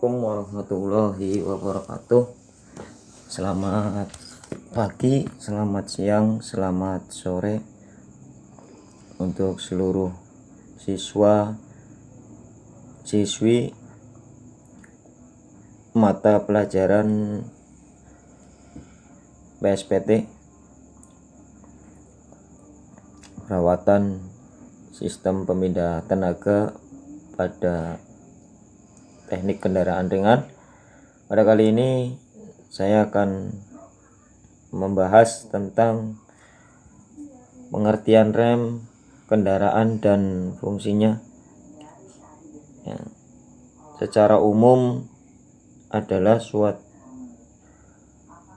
Assalamualaikum warahmatullahi wabarakatuh. Selamat pagi, selamat siang, selamat sore untuk seluruh siswa siswi mata pelajaran PSPT perawatan sistem pemindah tenaga pada teknik kendaraan ringan. Pada kali ini saya akan membahas tentang pengertian rem kendaraan dan fungsinya. Secara umum adalah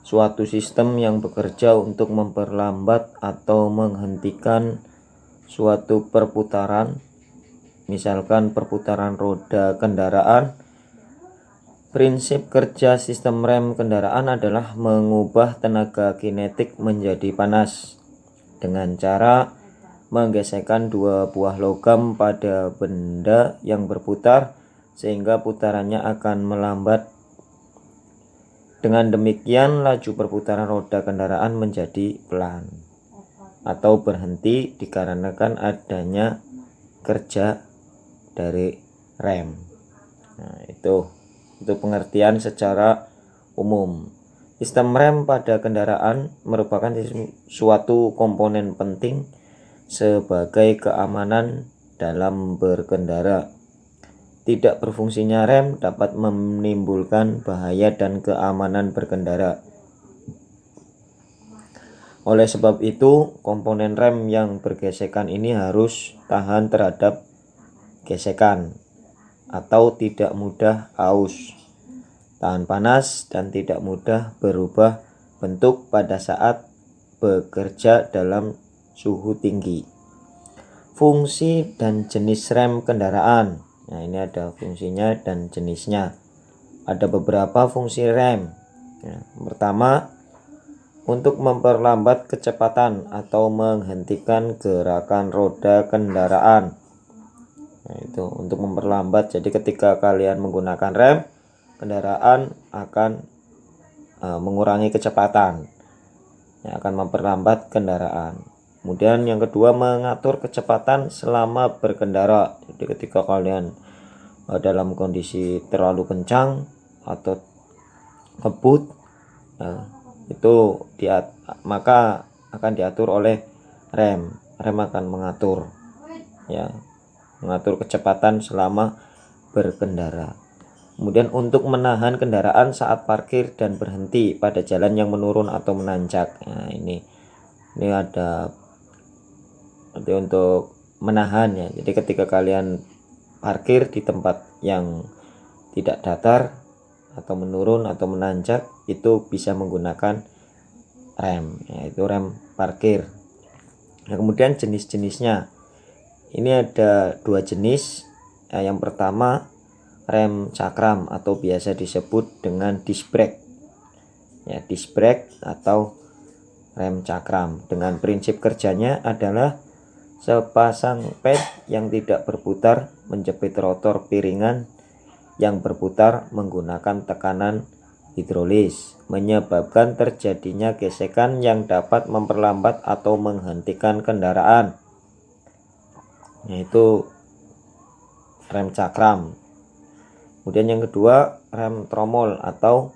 suatu sistem yang bekerja untuk memperlambat atau menghentikan suatu perputaran, misalkan perputaran roda kendaraan. Prinsip kerja sistem rem kendaraan adalah mengubah tenaga kinetik menjadi panas dengan cara menggesekkan dua buah logam pada benda yang berputar sehingga putarannya akan melambat. Dengan demikian laju perputaran roda kendaraan menjadi pelan atau berhenti dikarenakan adanya kerja dari rem. Nah, itu pengertian secara umum. Sistem rem pada kendaraan merupakan suatu komponen penting sebagai keamanan dalam berkendara. Tidak berfungsinya rem dapat menimbulkan bahaya dan keamanan berkendara. Oleh sebab itu, komponen rem yang bergesekan ini harus tahan terhadap gesekan atau tidak mudah aus, tahan panas, dan tidak mudah berubah bentuk pada saat bekerja dalam suhu tinggi. Fungsi dan jenis rem kendaraan. Nah, ini ada fungsinya dan jenisnya. Ada beberapa fungsi rem. Pertama, untuk memperlambat kecepatan atau menghentikan gerakan roda kendaraan. Nah, itu untuk memperlambat. Jadi ketika kalian menggunakan rem, kendaraan akan mengurangi kecepatan, akan memperlambat kendaraan. Kemudian yang kedua, mengatur kecepatan selama berkendara. Jadi ketika kalian dalam kondisi terlalu kencang atau ngebut, maka akan diatur oleh rem. Rem akan mengatur kecepatan selama berkendara. Kemudian untuk menahan kendaraan saat parkir dan berhenti pada jalan yang menurun atau menanjak. Nah, ini ada untuk menahan ya. Jadi ketika kalian parkir di tempat yang tidak datar atau menurun atau menanjak, itu bisa menggunakan rem, yaitu rem parkir. Nah, kemudian jenis-jenisnya. Ini ada dua jenis. Yang pertama, rem cakram atau biasa disebut dengan disc brake. Disc brake atau rem cakram. Dengan prinsip kerjanya adalah sepasang pad yang tidak berputar menjepit rotor piringan yang berputar menggunakan tekanan hidrolis, menyebabkan terjadinya gesekan yang dapat memperlambat atau menghentikan kendaraan, yaitu rem cakram. Kemudian yang kedua, rem tromol atau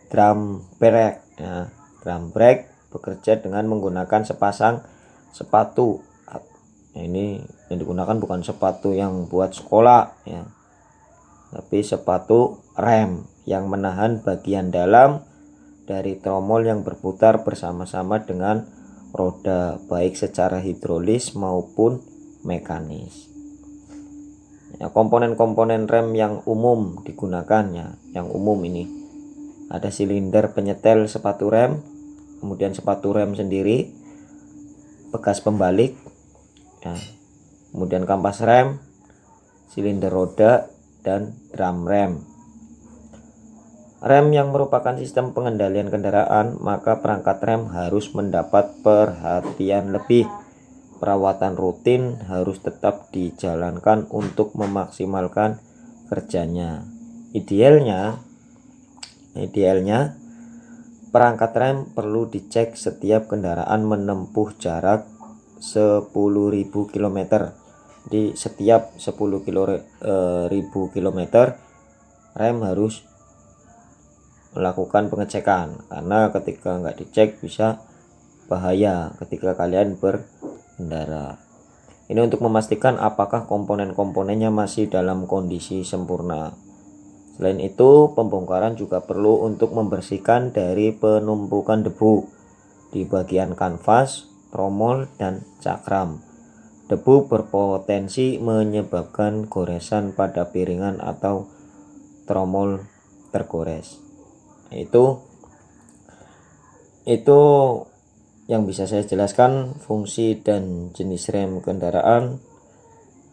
drum brake. Drum brake bekerja dengan menggunakan sepasang sepatu. Ini yang digunakan bukan sepatu yang buat sekolah tapi sepatu rem yang menahan bagian dalam dari tromol yang berputar bersama-sama dengan roda, baik secara hidrolis maupun mekanis. Komponen-komponen rem yang umum digunakan yang umum ini ada silinder penyetel sepatu rem, kemudian sepatu rem sendiri, bekas pembalik, kemudian kampas rem, silinder roda, dan drum rem. Rem yang merupakan sistem pengendalian kendaraan, maka perangkat rem harus mendapat perhatian lebih. Perawatan rutin harus tetap dijalankan untuk memaksimalkan kerjanya. Idealnya perangkat rem perlu dicek setiap kendaraan menempuh jarak 10.000 km. Jadi setiap 10.000 km rem harus melakukan pengecekan, karena ketika nggak dicek bisa bahaya ketika kalian berkendara. Ini untuk memastikan apakah komponen-komponennya masih dalam kondisi sempurna. Selain itu, pembongkaran juga perlu untuk membersihkan dari penumpukan debu di bagian kanvas, tromol, dan cakram. Debu berpotensi menyebabkan goresan pada piringan atau tromol tergores. Itu yang bisa saya jelaskan fungsi dan jenis rem kendaraan.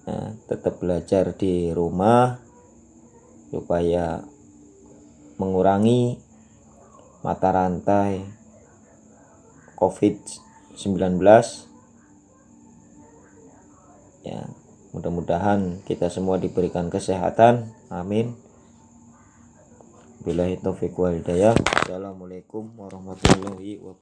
Nah, tetap belajar di rumah supaya mengurangi mata rantai COVID-19. Ya, mudah-mudahan kita semua diberikan kesehatan. Amin. Billahi taufiq wal hidayah. Assalamualaikum warahmatullahi wabarakatuh.